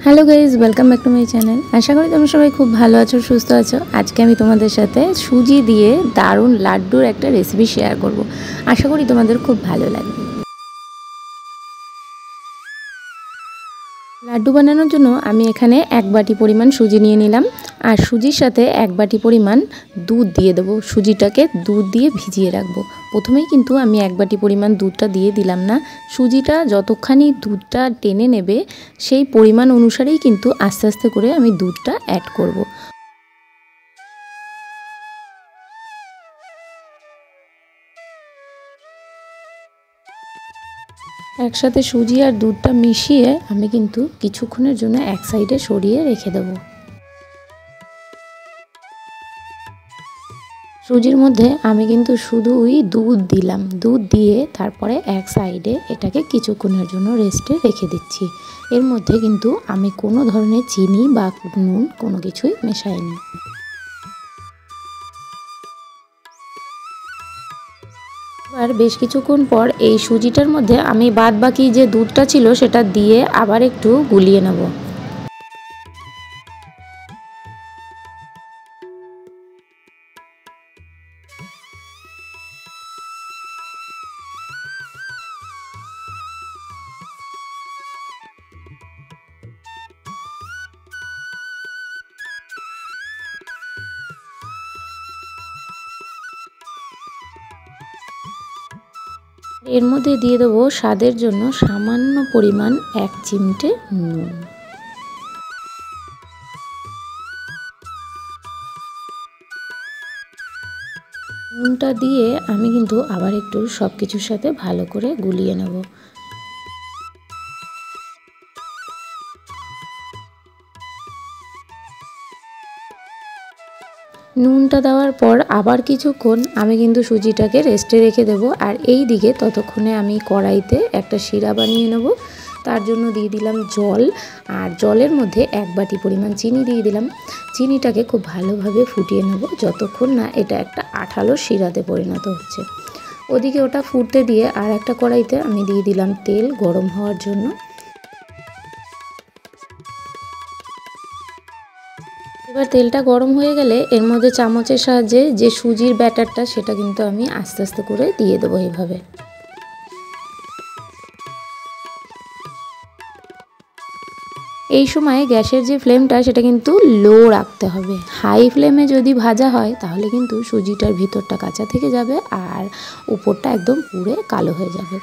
Hello guys, welcome back to my channel. আশা করি তোমরা সবাই খুব ভালো আছো, সুস্থ আছো। আজকে আমি তোমাদের সাথে সুজি দিয়ে দারুণ লাড্ডুর একটা রেসিপি শেয়ার করব। আশা করি তোমাদের খুব ভালো লাগবে। লাড্ডু বানানোর জন্য আমি এখানে 1 বাটি পরিমাণ সুজি নিয়ে নিলাম, আর সুজির সাথে 1 বাটি পরিমাণ দুধ দিয়ে দেবো। সুজিটাকে দুধ দিয়ে ভিজিয়ে রাখবো। প্রথমেই কিন্তু আমি 1 বাটি পরিমাণ দুধটা দিয়ে দিলাম না। সুজিটা যতখানি দুধটা টেনে নেবে সেই পরিমাণ অনুসারেই কিন্তু আস্তে আস্তে করে আমি দুধটা অ্যাড করব। একসাথে সুজি আর দুধটা মিশিয়ে আমি কিন্তু কিছুক্ষণের জন্য এক সাইডে সরিয়ে রেখে দেবো। সুজির মধ্যে আমি কিন্তু শুধুই দুধ দিলাম, দুধ দিয়ে তারপরে এক সাইডে এটাকে কিছুক্ষণের জন্য রেস্টে রেখে দিচ্ছি। এর মধ্যে কিন্তু আমি কোনো ধরনের চিনি বা নুন কোনো কিছুই মেশাইনি। আর বেশ কিছুক্ষণ পর এই সুজিটার মধ্যে আমি বাদ বাকি যে দুধটা ছিল সেটা দিয়ে আবার একটু গুলিয়ে নেব। এর মধ্যে দিয়ে দেবো স্বাদের জন্য সামান্য পরিমাণ 1 চিমটে নুন। নুনটা দিয়ে আমি কিন্তু আবার একটু সব কিছুর সাথে ভালো করে গুলিয়ে নেব। নুনটা দেওয়ার পর আবার কিছুক্ষণ আমি কিন্তু সুজিটাকে রেস্টে রেখে দেবো। আর এই দিকে ততক্ষণে আমি কড়াইতে একটা শিরা বানিয়ে নেব। তার জন্য দিয়ে দিলাম জল, আর জলের মধ্যে 1 বাটি পরিমাণ চিনি দিয়ে দিলাম। চিনিটাকে খুব ভালোভাবে ফুটিয়ে নেব যতক্ষণ না এটা একটা আঠালো শিরাতে পরিণত হচ্ছে। ওদিকে ওটা ফুটতে দিয়ে আর একটা কড়াইতে আমি দিয়ে দিলাম তেল গরম হওয়ার জন্য। এবার তেলটা গরম হয়ে গেলে এর মধ্যে চামচের সাহায্যে যে সুজির ব্যাটারটা সেটা কিন্তু আমি আস্তে আস্তে করে দিয়ে দেবো এইভাবে। এই সময় গ্যাসের যে ফ্লেমটা সেটা কিন্তু লো রাখতে হবে। হাই ফ্লেমে যদি ভাজা হয় তাহলে কিন্তু সুজিটার ভিতরটা কাঁচা থেকে যাবে আর উপরটা একদম পুড়ে কালো হয়ে যাবে।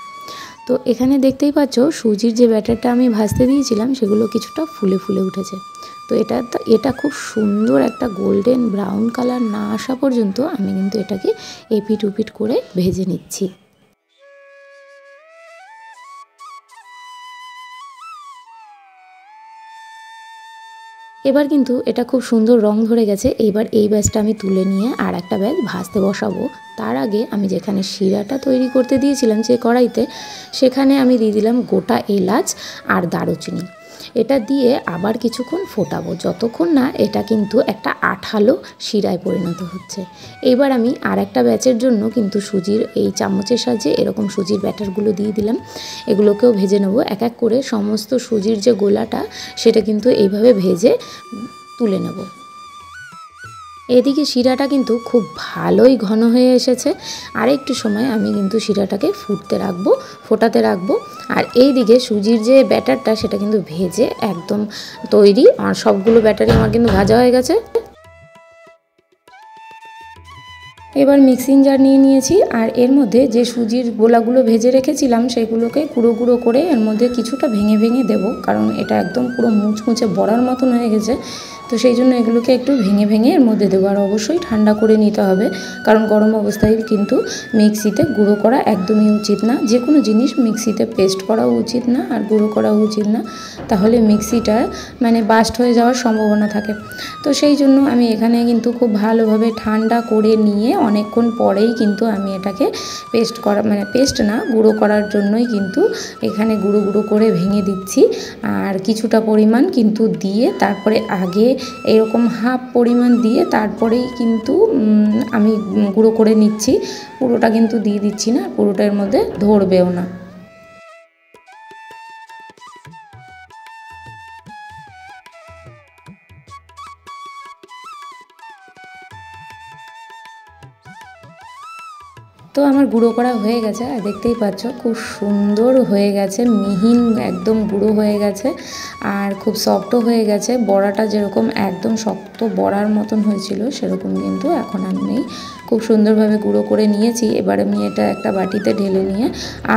তো এখানে দেখতেই পাচ্ছ সুজির যে ব্যাটারটা আমি ভাজতে দিয়েছিলাম সেগুলো কিছুটা ফুলে ফুলে উঠেছে। তো এটা খুব সুন্দর একটা গোল্ডেন ব্রাউন কালার না আসা পর্যন্ত আমি কিন্তু এটাকে এপিট উপিট করে ভেজে নিচ্ছি। এবার কিন্তু এটা খুব সুন্দর রং ধরে গেছে। এবার এই ব্যাচটা আমি তুলে নিয়ে আর একটা ব্যাচ ভাজতে বসাবো। তার আগে আমি যেখানে শিরাটা তৈরি করতে দিয়েছিলাম যে কড়াইতে, সেখানে আমি দিয়ে দিলাম গোটা এলাচ আর দারুচিনি। এটা দিয়ে আবার কিছুক্ষণ ফোটাবো যতক্ষণ না এটা কিন্তু একটা আঠালো শিরায় পরিণত হচ্ছে। এবার আমি আর একটা ব্যাচের জন্য কিন্তু সুজির এই চামচের সাহায্যে এরকম সুজির ব্যাটারগুলো দিয়ে দিলাম। এগুলোকেও ভেজে নেব এক এক করে। সমস্ত সুজির যে গোলাটা সেটা কিন্তু এইভাবে ভেজে তুলে নেব। এদিকে শিরাটা কিন্তু খুব ভালোই ঘন হয়ে এসেছে। আর একটু সময় আমি কিন্তু শিরাটাকে ফোটাতে রাখবো। আর এই দিকে সুজির যে ব্যাটারটা সেটা কিন্তু ভেজে একদম তৈরি। আর সবগুলো ব্যাটারই আমার কিন্তু ভাজা হয়ে গেছে। এবার মিক্সিং জার নিয়ে নিয়েছি, আর এর মধ্যে যে সুজির গোলাগুলো ভেজে রেখেছিলাম সেগুলোকে গুঁড়ো গুঁড়ো করে এর মধ্যে কিছুটা ভেঙে ভেঙে দেবো, কারণ এটা একদম পুরো মুচমুচে বড়ার মতন হয়ে গেছে। তো সেই জন্য এগুলোকে একটু ভেঙে ভেঙে এর মধ্যে দেবো। আর অবশ্যই ঠান্ডা করে নিতে হবে, কারণ গরম অবস্থায় কিন্তু মিক্সিতে গুঁড়ো করা একদমই উচিত না। যে কোনো জিনিস মিক্সিতে পেস্ট করা উচিত না আর গুঁড়ো করা উচিত না, তাহলে মিক্সিটা বাস্ট হয়ে যাওয়ার সম্ভাবনা থাকে। তো সেই জন্য আমি এখানে কিন্তু খুব ভালোভাবে ঠান্ডা করে নিয়ে অনেকক্ষণ পরেই কিন্তু আমি এটাকে পেস্ট না, গুঁড়ো করার জন্যই কিন্তু এখানে গুঁড়ো গুঁড়ো করে ভেঙে দিচ্ছি। আর কিছুটা পরিমাণ কিন্তু দিয়ে তারপরে আগে এরকম হাফ পরিমাণ দিয়ে তারপরেই কিন্তু আমি গুঁড়ো করে নিচ্ছি। পুরোটা কিন্তু দিয়ে দিচ্ছি না, পুরোটার মধ্যে ধরবেও না। তো আমার গুঁড়ো করা হয়ে গেছে, আর দেখতেই পাচ্ছ খুব সুন্দর হয়ে গেছে, মিহিন একদম গুঁড়ো হয়ে গেছে আর খুব সফটও হয়ে গেছে। বড়াটা যেরকম একদম শক্ত বড়ার মতন হয়েছিল সেরকম কিন্তু এখন আর নেই, খুব সুন্দরভাবে গুঁড়ো করে নিয়েছি। এবার আমি এটা একটা বাটিতে ঢেলে নিয়ে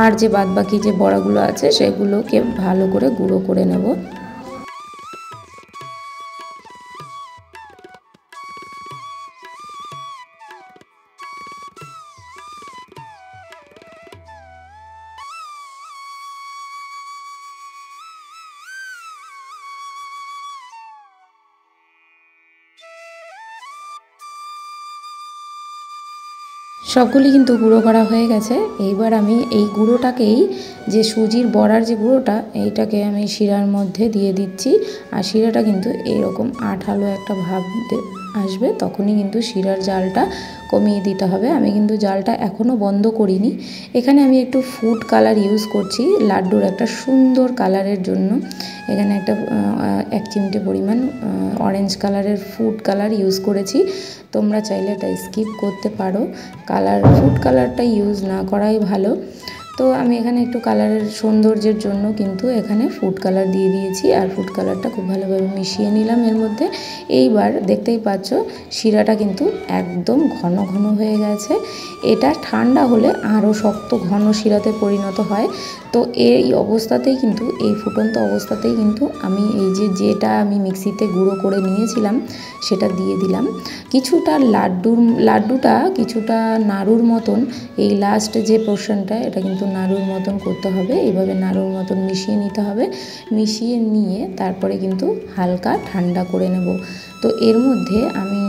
আর যে বাদবাকি যে বড়াগুলো আছে সেগুলোকে ভালো করে গুঁড়ো করে নেব। সবগুলি কিন্তু গুঁড়ো করা হয়ে গেছে। এইবার আমি এই গুঁড়োটাকেই, যে সুজির বড়ার যে গুঁড়োটা, এইটাকে আমি শিরার মধ্যে দিয়ে দিচ্ছি। আর শিরাটা কিন্তু এরকম আঠালো একটা ভাব আসবে, তখনই কিন্তু শিরার জালটা কমিয়ে দিতে হবে। আমি কিন্তু জালটা এখনও বন্ধ করিনি। এখানে আমি একটু ফুড কালার ইউজ করছি লাড্ডুর একটা সুন্দর কালারের জন্য। এখানে একটা 1 চিমটে পরিমাণ অরেঞ্জ কালারের ফুড কালার ইউজ করেছি। তোমরা চাইলে এটা স্কিপ করতে পারো, ফুড কালারটা ইউজ না করাই ভালো। তো আমি এখানে একটু কালারের সৌন্দর্যের জন্য কিন্তু এখানে ফুড কালার দিয়ে দিয়েছি, আর ফুড কালারটা খুব ভালোভাবে মিশিয়ে নিলাম এর মধ্যে। এইবার দেখতেই পাচ্ছ শিরাটা কিন্তু একদম ঘন ঘন হয়ে গেছে। এটা ঠান্ডা হলে আরও শক্ত ঘন শিরাতে পরিণত হয়। তো এই অবস্থাতেই কিন্তু, এই ফুটন্ত অবস্থাতেই কিন্তু আমি এই যেটা আমি মিক্সিতে গুঁড়ো করে নিয়েছিলাম সেটা দিয়ে দিলাম। কিছুটা লাড্ডুটা কিছুটা নাড়ুর মতন, এই লাস্ট যে পোর্শনটা এটা কিন্তু নাড়ুর মতন করতে হবে। এইভাবে নাড়ুর মতন মিশিয়ে নিতে হবে। মিশিয়ে নিয়ে তারপরে কিন্তু হালকা ঠান্ডা করে নেব। তো এর মধ্যে আমি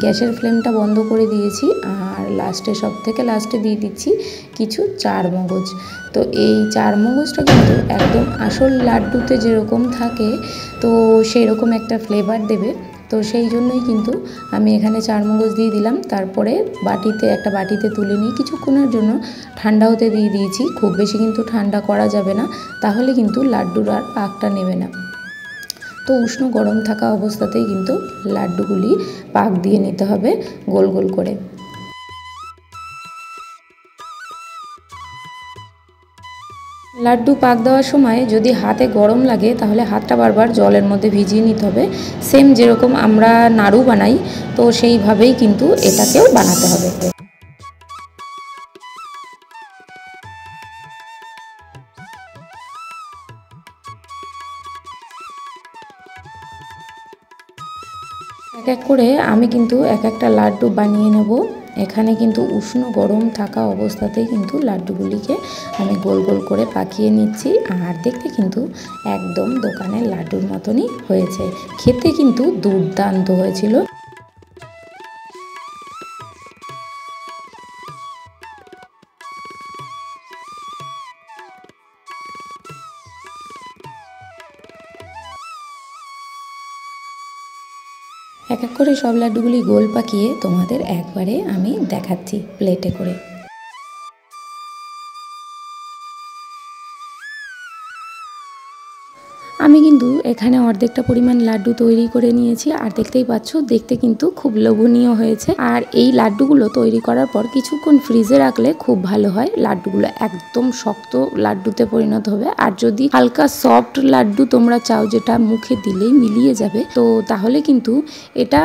গ্যাসের ফ্লেমটা বন্ধ করে দিয়েছি, আর সবথেকে লাস্টে দিয়ে দিচ্ছি কিছু চারমগজ। তো এই চারমগজটা কিন্তু একদম আসল লাড্ডুতে যেরকম থাকে তো সেই রকম একটা ফ্লেভার দেবে। তো সেই জন্যই কিন্তু আমি এখানে চারমগজ দিয়ে দিলাম। তারপরে একটা বাটিতে তুলে নিয়ে কিছুক্ষণের জন্য ঠান্ডা হতে দিয়ে দিয়েছি। খুব বেশি কিন্তু ঠান্ডা করা যাবে না, তাহলে কিন্তু লাড্ডুর আর পাকটা নেবে না। তো উষ্ণ গরম থাকা অবস্থাতেই কিন্তু লাড্ডুগুলি পাক দিয়ে নিতে হবে গোল গোল করে। লাড্ডু পাক দেওয়ার সময় যদি হাতে গরম লাগে তাহলে হাতটা বারবার জলের মধ্যে ভিজিয়ে নিতে হবে। সেম যেরকম আমরা নাড়ু বানাই তো সেইভাবেই কিন্তু এটাকেও বানাতে হবে। এক এক করে আমি কিন্তু একটা লাড্ডু বানিয়ে নেব। এখানে কিন্তু উষ্ণ গরম থাকা অবস্থাতেই কিন্তু লাড্ডুগুলিকে আমি গোল গোল করে পাকিয়ে নিচ্ছি। আর দেখতে কিন্তু একদম দোকানের লাড্ডুর মতনই হয়েছে, খেতে কিন্তু দুর্দান্ত হয়েছিল। এক এক করে সব লাড্ডুগুলি গোল পাকিয়ে তোমাদের একবারে আমি দেখাচ্ছি প্লেটে করে। আমি কিন্তু এখানে অর্ধেকটা পরিমাণ লাড্ডু তৈরি করে নিয়েছি, আর দেখতেই পাচ্ছ দেখতে কিন্তু খুব লোভনীয় হয়েছে। আর এই লাড্ডুগুলো তৈরি করার পর কিছুক্ষণ ফ্রিজে রাখলে খুব ভালো হয়। লাড্ডুগুলো একদম শক্ত লাড্ডুতে পরিণত হবে। আর যদি হালকা সফট লাড্ডু তোমরা চাও যেটা মুখে দিলেই মিলিয়ে যাবে, তো তাহলে কিন্তু এটা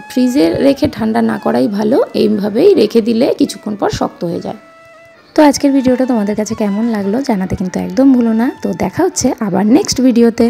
ফ্রিজে রেখে ঠান্ডা না করাই ভালো। এইভাবেই রেখে দিলে কিছুক্ষণ পর শক্ত হয়ে যায়। তো আজকের ভিডিওটা তোমাদের কাছে কেমন লাগলো জানাতে কিন্তু একদম ভুলো না। তো দেখা হচ্ছে আবার নেক্সট ভিডিওতে।